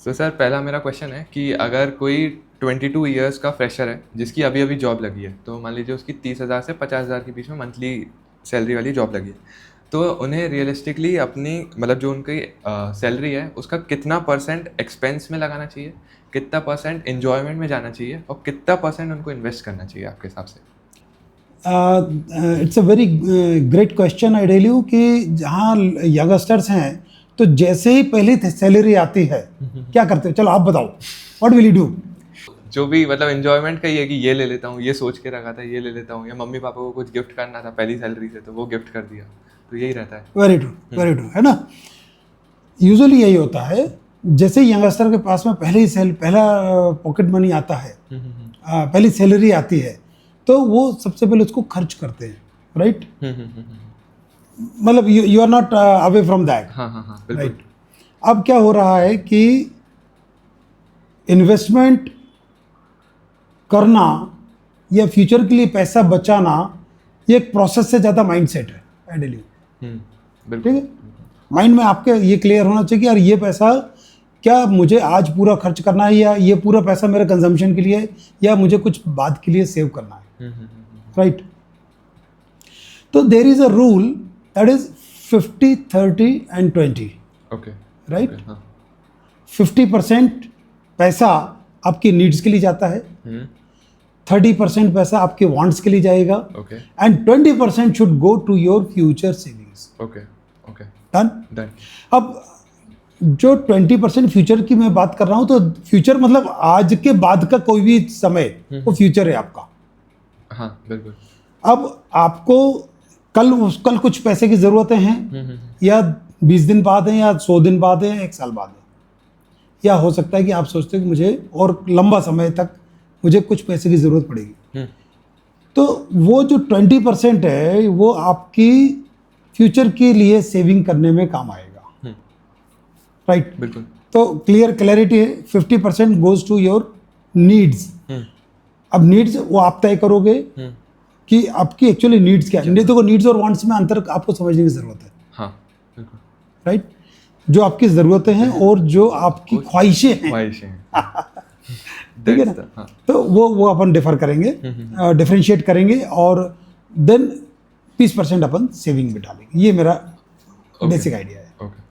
तो सर पहला मेरा क्वेश्चन है कि अगर कोई 22 इयर्स का फ्रेशर है जिसकी अभी अभी जॉब लगी है, तो मान लीजिए उसकी 30,000 से 50,000 के बीच में मंथली सैलरी वाली जॉब लगी है, तो उन्हें रियलिस्टिकली अपनी मतलब जो उनकी सैलरी है उसका कितना परसेंट एक्सपेंस में लगाना चाहिए, कितना परसेंट एन्जॉयमेंट में जाना चाहिए और कितना परसेंट उनको इन्वेस्ट करना चाहिए आपके हिसाब से? It's a very great question. I tell you कि जहाँ यंगस्टर्स हैं तो जैसे ही पहली सैलरी आती है क्या करते हो, चलो आप बताओ, व्हाट विल यू डू? जो भी मतलब एन्जॉयमेंट का ही है कि ये ले लेता हूँ, ये सोच के रखा था ये ले लेता हूँ, या मम्मी पापा को कुछ गिफ्ट करना था पहली सैलरी से तो वो गिफ्ट कर दिया, तो यही रहता है। वेरी ट्रू, है ना। यूजुअली यही होता है, जैसे ही यंगस्टर के पास में पहला पॉकेट मनी आता है, पहली सैलरी आती है, तो वो सबसे पहले उसको खर्च करते हैं, राइट? मतलब you are not away from that. हाँ बिल्कुल। राइट। अब क्या हो रहा है कि इन्वेस्टमेंट करना या फ्यूचर के लिए पैसा बचाना ये एक प्रोसेस से ज़्यादा माइंडसेट है, आई टेल यू। बिल्कुल। ठीक है, माइंड में आपके ये क्लियर होना चाहिए कि यार ये पैसा क्या मुझे आज पूरा खर्च करना है, या ये पूरा पैसा मेरे कंजम्पशन के लिए है, या मुझे कुछ बाद के लिए सेव करना है, राइट? तो there is a rule that is 50, 30 and 20, okay, right? हाँ 50% पैसा आपकी नीड्स के लिए जाता है, 30% पैसा आपके वांट्स के लिए जाएगा, okay and 20% should go to your future savings. Okay okay done? Done. अब जो 20% फ्यूचर की मैं बात कर रहा हूं, तो फ्यूचर मतलब आज के बाद का कोई भी समय वो फ्यूचर है आपका। हाँ बिल्कुल। अब आपको कल कुछ पैसे की ज़रूरतें हैं, या 20 दिन बाद है, या 100 दिन बाद है, या 1 साल बाद है, या हो सकता है कि आप सोचते हो कि मुझे और लंबा समय तक मुझे कुछ पैसे की ज़रूरत पड़ेगी। तो वो जो 20% है वो आपकी फ्यूचर के लिए सेविंग करने में काम आएगा, राइट? बिल्कुल। तो क्लैरिटी है, 50% गोज टू योर नीड्स। अब नीड्स वो आप तय करोगे कि आपकी एक्चुअली नीड्स क्या है। नहीं तो नीड्स और वांट्स में अंतर आपको समझने की जरूरत है, हाँ बिल्कुल, राइट? जो आपकी ज़रूरतें हैं और जो आपकी ख्वाहिशें हैं, ठीक है ना? हाँ। तो वो अपन डिफर करेंगे, डिफरेंशिएट करेंगे, और देन 20% अपन सेविंग में डालेंगे। ये मेरा बेसिक आइडिया है।